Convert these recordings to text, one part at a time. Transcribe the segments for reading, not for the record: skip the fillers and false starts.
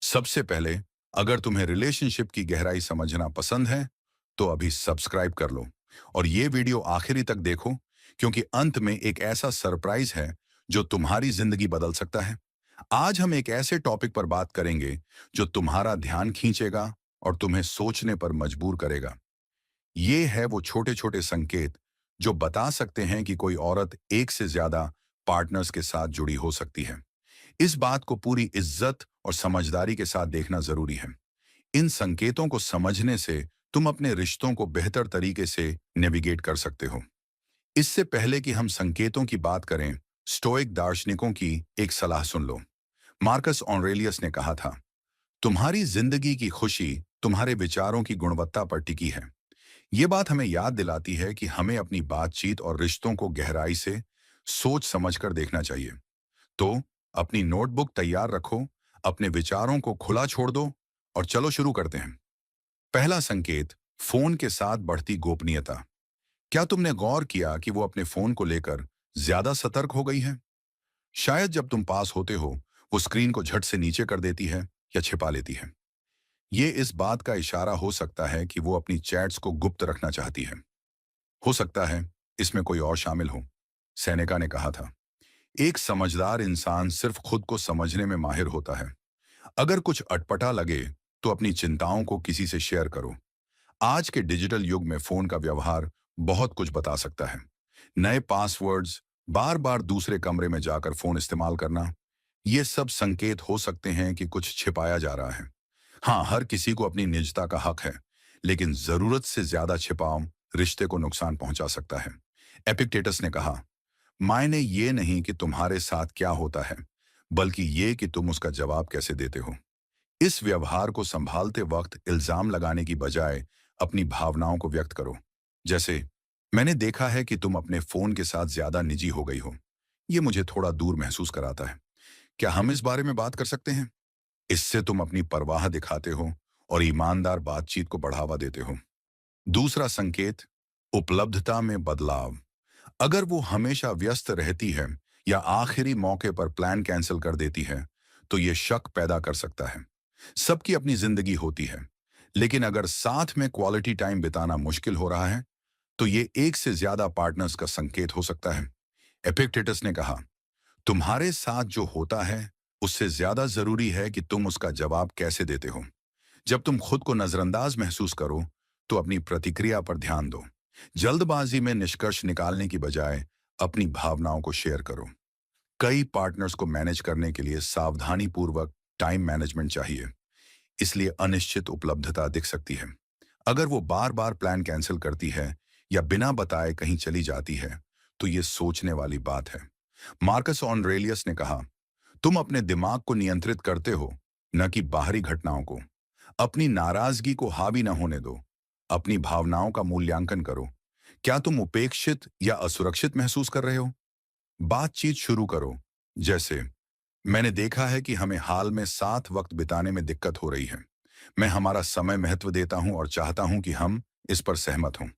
सबसे पहले, अगर तुम्हें रिलेशनशिप की गहराई समझना पसंद है, तो अभी सब्सक्राइब कर लो और ये वीडियो आखिरी तक देखो, क्योंकि अंत में एक ऐसा सरप्राइज है जो तुम्हारी जिंदगी बदल सकता है। आज हम एक ऐसे टॉपिक पर बात करेंगे जो तुम्हारा ध्यान खींचेगा और तुम्हें सोचने पर मजबूर करेगा। ये है वो छोटे छोटे संकेत जो बता सकते हैं कि कोई औरत एक से ज्यादा पार्टनर्स के साथ जुड़ी हो सकती है। इस बात को पूरी इज्जत और समझदारी के साथ देखना जरूरी है। इन संकेतों को समझने से तुम अपने रिश्तों को बेहतर तरीके से नेविगेट कर सकते हो। इससे पहले कि हम संकेतों की बात करें, स्टोइक दार्शनिकों की एक सलाह सुन लो। मार्कस ऑरेलियस ने कहा था, तुम्हारी जिंदगी की खुशी तुम्हारे विचारों की गुणवत्ता पर टिकी है। ये बात हमें याद दिलाती है कि हमें अपनी बातचीत और रिश्तों को गहराई से सोच समझकर देखना चाहिए। तो अपनी नोटबुक तैयार रखो, अपने विचारों को खुला छोड़ दो और चलो शुरू करते हैं। पहला संकेत, फोन के साथ बढ़ती गोपनीयता। क्या तुमने गौर किया कि वो अपने फोन को लेकर ज्यादा सतर्क हो गई है? शायद जब तुम पास होते हो, वो स्क्रीन को झट से नीचे कर देती है या छिपा लेती है। ये इस बात का इशारा हो सकता है कि वो अपनी चैट्स को गुप्त रखना चाहती है। हो सकता है इसमें कोई और शामिल हो। सेनेका ने कहा था, एक समझदार इंसान सिर्फ खुद को समझने में माहिर होता है। अगर कुछ अटपटा लगे तो अपनी चिंताओं को किसी से शेयर करो। आज के डिजिटल युग में फोन का व्यवहार बहुत कुछ बता सकता है। नए पासवर्ड्स, बार बार दूसरे कमरे में जाकर फोन इस्तेमाल करना, ये सब संकेत हो सकते हैं कि कुछ छिपाया जा रहा है। हाँ, हर किसी को अपनी निजता का हक है, लेकिन जरूरत से ज्यादा छिपाव रिश्ते को नुकसान पहुंचा सकता है। एपिक्टेटस ने कहा, मायने ये नहीं कि तुम्हारे साथ क्या होता है, बल्कि ये कि तुम उसका जवाब कैसे देते हो। इस व्यवहार को संभालते वक्त इल्जाम लगाने की बजाय अपनी भावनाओं को व्यक्त करो। जैसे, मैंने देखा है कि तुम अपने फोन के साथ ज्यादा निजी हो गई हो। ये मुझे थोड़ा दूर महसूस कराता है। क्या हम इस बारे में बात कर सकते हैं? इससे तुम अपनी परवाह दिखाते हो और ईमानदार बातचीत को बढ़ावा देते हो। दूसरा संकेत, उपलब्धता में बदलाव। अगर वो हमेशा व्यस्त रहती है या आखिरी मौके पर प्लान कैंसिल कर देती है, तो ये शक पैदा कर सकता है। सबकी अपनी जिंदगी होती है, लेकिन अगर साथ में क्वालिटी टाइम बिताना मुश्किल हो रहा है, तो ये एक से ज्यादा पार्टनर्स का संकेत हो सकता है। एपिक्टेटस ने कहा, तुम्हारे साथ जो होता है, उससे ज्यादा जरूरी है कि तुम उसका जवाब कैसे देते हो। जब तुम खुद को नजरअंदाज महसूस करो, तो अपनी प्रतिक्रिया पर ध्यान दो। जल्दबाजी में निष्कर्ष निकालने की बजाय अपनी भावनाओं को शेयर करो। कई पार्टनर्स को मैनेज करने के लिए सावधानी पूर्वक टाइम मैनेजमेंट चाहिए, इसलिए अनिश्चित उपलब्धता दिख सकती है। अगर वो बार बार प्लान कैंसिल करती है या बिना बताए कहीं चली जाती है, तो ये सोचने वाली बात है। मार्कस ऑरेलियस ने कहा, तुम अपने दिमाग को नियंत्रित करते हो, न कि बाहरी घटनाओं को। अपनी नाराजगी को हावी न होने दो। अपनी भावनाओं का मूल्यांकन करो। क्या तुम उपेक्षित या असुरक्षित महसूस कर रहे हो? बातचीत शुरू करो। जैसे, मैंने देखा है कि हमें हाल में साथ वक्त बिताने में दिक्कत हो रही है। मैं हमारा समय महत्व देता हूं और चाहता हूं कि हम इस पर सहमत हों।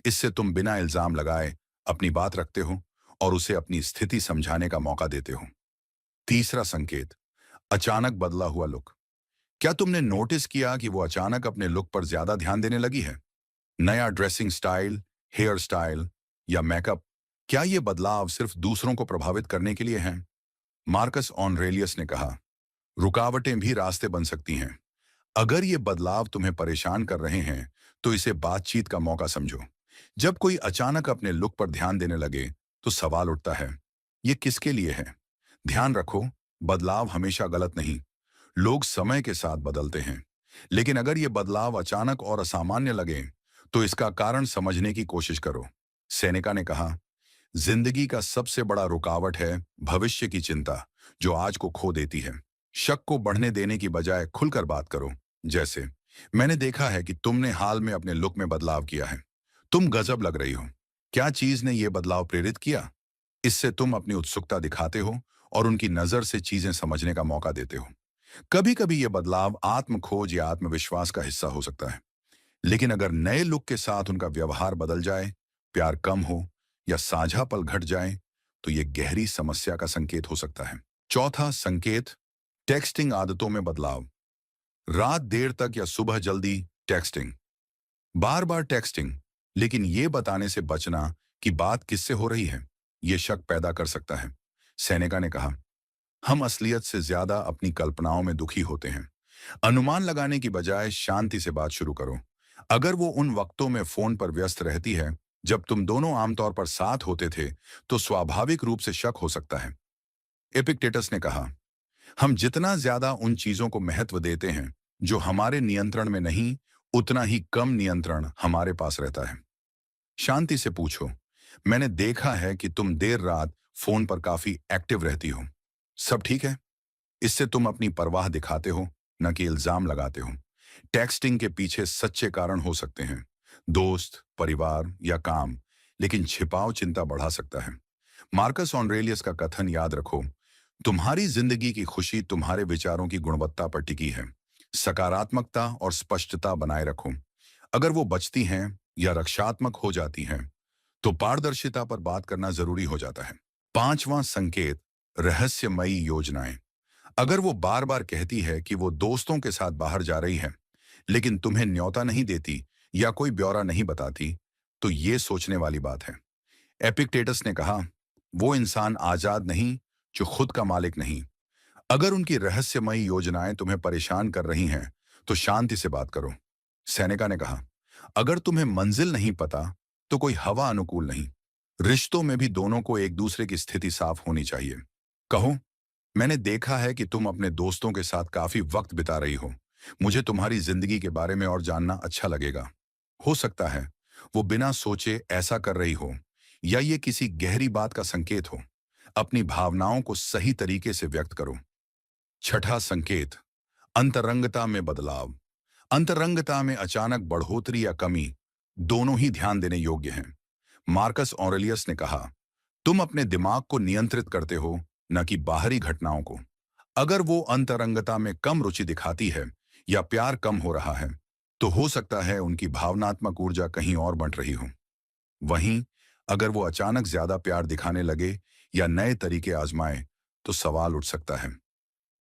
इससे तुम बिना इल्जाम लगाए अपनी बात रखते हो और उसे अपनी स्थिति समझाने का मौका देते हो। तीसरा संकेत, अचानक बदला हुआ लुक। क्या तुमने नोटिस किया कि वो अचानक अपने लुक पर ज्यादा ध्यान देने लगी है? नया ड्रेसिंग स्टाइल, हेयर स्टाइल या मेकअप, क्या ये बदलाव सिर्फ दूसरों को प्रभावित करने के लिए हैं? मार्कस ऑरेलियस ने कहा, रुकावटें भी रास्ते बन सकती हैं। अगर ये बदलाव तुम्हें परेशान कर रहे हैं, तो इसे बातचीत का मौका समझो। जब कोई अचानक अपने लुक पर ध्यान देने लगे, तो सवाल उठता है, ये किसके लिए है? ध्यान रखो, बदलाव हमेशा गलत नहीं। लोग समय के साथ बदलते हैं, लेकिन अगर ये बदलाव अचानक और असामान्य लगे, तो इसका कारण समझने की कोशिश करो। सेनेका ने कहा, जिंदगी का सबसे बड़ा रुकावट है भविष्य की चिंता, जो आज को खो देती है। शक को बढ़ने देने की बजाय खुलकर बात करो। जैसे, मैंने देखा है कि तुमने हाल में अपने लुक में बदलाव किया है। तुम गजब लग रही हो। क्या चीज ने यह बदलाव प्रेरित किया? इससे तुम अपनी उत्सुकता दिखाते हो और उनकी नजर से चीजें समझने का मौका देते हो। कभी कभी यह बदलाव आत्म खोज या आत्मविश्वास का हिस्सा हो सकता है, लेकिन अगर नए लुक के साथ उनका व्यवहार बदल जाए, प्यार कम हो या साझा पल घट जाए, तो यह गहरी समस्या का संकेत हो सकता है। चौथा संकेत, टेक्स्टिंग आदतों में बदलाव। रात देर तक या सुबह जल्दी टेक्सटिंग, बार बार टेक्सटिंग, लेकिन ये बताने से बचना कि बात किससे हो रही है, ये शक पैदा कर सकता है। सेनेका ने कहा, हम असलियत से ज्यादा अपनी कल्पनाओं में दुखी होते हैं। अनुमान लगाने की बजाय शांति से बात शुरू करो। अगर वो उन वक्तों में फोन पर व्यस्त रहती है जब तुम दोनों आमतौर पर साथ होते थे, तो स्वाभाविक रूप से शक हो सकता है। एपिक्टेटस ने कहा, हम जितना ज्यादा उन चीजों को महत्व देते हैं जो हमारे नियंत्रण में नहीं, उतना ही कम नियंत्रण हमारे पास रहता है। शांति से पूछो, मैंने देखा है कि तुम देर रात फोन पर काफी एक्टिव रहती हो। सब ठीक है? इससे तुम अपनी परवाह दिखाते हो, न कि इल्जाम लगाते हो। टेक्सटिंग के पीछे सच्चे कारण हो सकते हैं, दोस्त, परिवार या काम, लेकिन छिपाव चिंता बढ़ा सकता है। मार्कस ऑरेलियस का कथन याद रखो, तुम्हारी जिंदगी की खुशी तुम्हारे विचारों की गुणवत्ता पर टिकी है। सकारात्मकता और स्पष्टता बनाए रखो। अगर वो बचती हैं या रक्षात्मक हो जाती हैं, तो पारदर्शिता पर बात करना जरूरी हो जाता है। पांचवां संकेत, रहस्यमयी योजनाएं। अगर वो बार बार कहती है कि वो दोस्तों के साथ बाहर जा रही है, लेकिन तुम्हें न्योता नहीं देती या कोई ब्यौरा नहीं बताती, तो ये सोचने वाली बात है। एपिक्टेटस ने कहा, वो इंसान आजाद नहीं जो खुद का मालिक नहीं। अगर उनकी रहस्यमयी योजनाएं तुम्हें परेशान कर रही हैं, तो शांति से बात करो। सेनेका ने कहा, अगर तुम्हें मंजिल नहीं पता, तो कोई हवा अनुकूल नहीं। रिश्तों में भी दोनों को एक दूसरे की स्थिति साफ होनी चाहिए। कहो, मैंने देखा है कि तुम अपने दोस्तों के साथ काफी वक्त बिता रही हो। मुझे तुम्हारी जिंदगी के बारे में और जानना अच्छा लगेगा। हो सकता है वो बिना सोचे ऐसा कर रही हो, या ये किसी गहरी बात का संकेत हो। अपनी भावनाओं को सही तरीके से व्यक्त करो। छठा संकेत, अंतरंगता में बदलाव। अंतरंगता में अचानक बढ़ोतरी या कमी, दोनों ही ध्यान देने योग्य हैं। मार्कस ऑरेलियस ने कहा, तुम अपने दिमाग को नियंत्रित करते हो, न कि बाहरी घटनाओं को। अगर वो अंतरंगता में कम रुचि दिखाती है या प्यार कम हो रहा है, तो हो सकता है उनकी भावनात्मक ऊर्जा कहीं और बंट रही हो। वहीं अगर वो अचानक ज्यादा प्यार दिखाने लगे या नए तरीके आजमाए, तो सवाल उठ सकता है,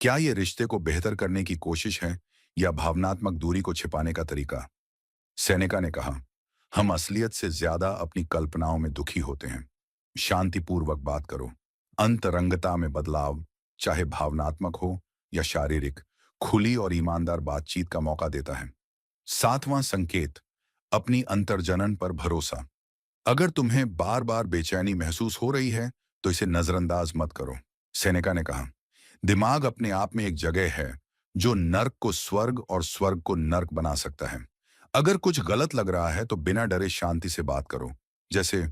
क्या ये रिश्ते को बेहतर करने की कोशिश है या भावनात्मक दूरी को छिपाने का तरीका। सेनेका ने कहा, हम असलियत से ज्यादा अपनी कल्पनाओं में दुखी होते हैं। शांतिपूर्वक बात करो। अंतरंगता में बदलाव, चाहे भावनात्मक हो या शारीरिक, खुली और ईमानदार बातचीत का मौका देता है। सातवां संकेत, अपनी अंतर्जनन पर भरोसा। अगर तुम्हें बार बार बेचैनी महसूस हो रही है, तो इसे नजरअंदाज मत करो। सेनेका ने कहा, दिमाग अपने आप में एक जगह है जो नर्क को स्वर्ग और स्वर्ग को नर्क बना सकता है। अगर कुछ गलत लग रहा है, तो बिना डरे शांति से बात करो। जैसे,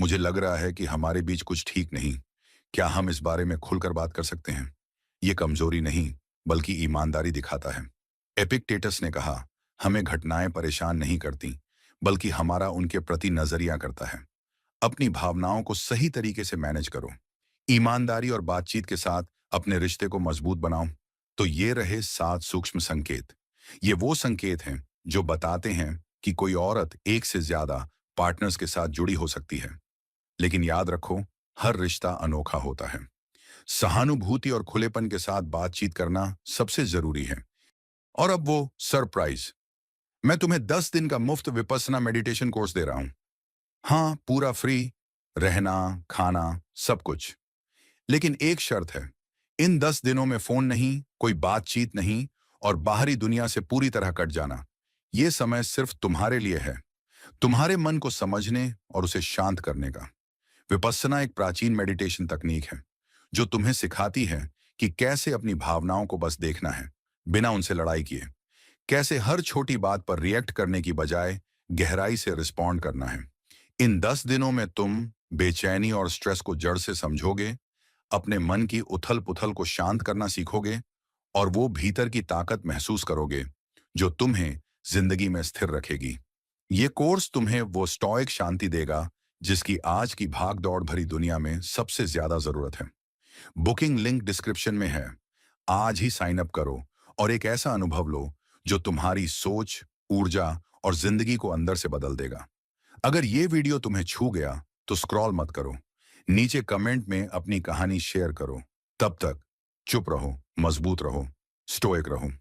मुझे लग रहा है कि हमारे बीच कुछ ठीक नहीं, क्या हम इस बारे में खुलकर बात कर सकते हैं। ये कमजोरी नहीं, बल्कि ईमानदारी दिखाता है। एपिक्टेटस ने कहा, हमें घटनाएं परेशान नहीं करती, बल्कि हमारा उनके प्रति नजरिया करता है। अपनी भावनाओं को सही तरीके से मैनेज करो। ईमानदारी और बातचीत के साथ अपने रिश्ते को मजबूत बनाओ। तो ये रहे 7 सूक्ष्म संकेत। ये वो संकेत हैं जो बताते हैं कि कोई औरत एक से ज्यादा पार्टनर्स के साथ जुड़ी हो सकती है। लेकिन याद रखो, हर रिश्ता अनोखा होता है। सहानुभूति और खुलेपन के साथ बातचीत करना सबसे जरूरी है। और अब वो सरप्राइज, मैं तुम्हें 10 दिन का मुफ्त विपस्सना मेडिटेशन कोर्स दे रहा हूं। हाँ, पूरा फ्री, रहना, खाना, सब कुछ। लेकिन एक शर्त है, इन 10 दिनों में फोन नहीं, कोई बातचीत नहीं, और बाहरी दुनिया से पूरी तरह कट जाना। ये समय सिर्फ तुम्हारे लिए है, तुम्हारे मन को समझने और उसे शांत करने का। विपस्सना एक प्राचीन मेडिटेशन तकनीक है जो तुम्हें सिखाती है कि कैसे अपनी भावनाओं को बस देखना है, बिना उनसे लड़ाई किए। कैसे हर छोटी बात पर रिएक्ट करने की बजाय गहराई से रिस्पॉन्ड करना है। इन 10 दिनों में तुम बेचैनी और स्ट्रेस को जड़ से समझोगे, अपने मन की उथल पुथल को शांत करना सीखोगे, और वो भीतर की ताकत महसूस करोगे जो तुम्हें जिंदगी में स्थिर रखेगी। ये कोर्स तुम्हें वो स्टॉइक शांति देगा जिसकी आज की भाग दौड़ भरी दुनिया में सबसे ज्यादा जरूरत है। बुकिंग लिंक डिस्क्रिप्शन में है। आज ही साइन अप करो और एक ऐसा अनुभव लो जो तुम्हारी सोच, ऊर्जा और जिंदगी को अंदर से बदल देगा। अगर ये वीडियो तुम्हें छू गया, तो स्क्रॉल मत करो, नीचे कमेंट में अपनी कहानी शेयर करो। तब तक चुप रहो, मजबूत रहो, स्टोइक रहो।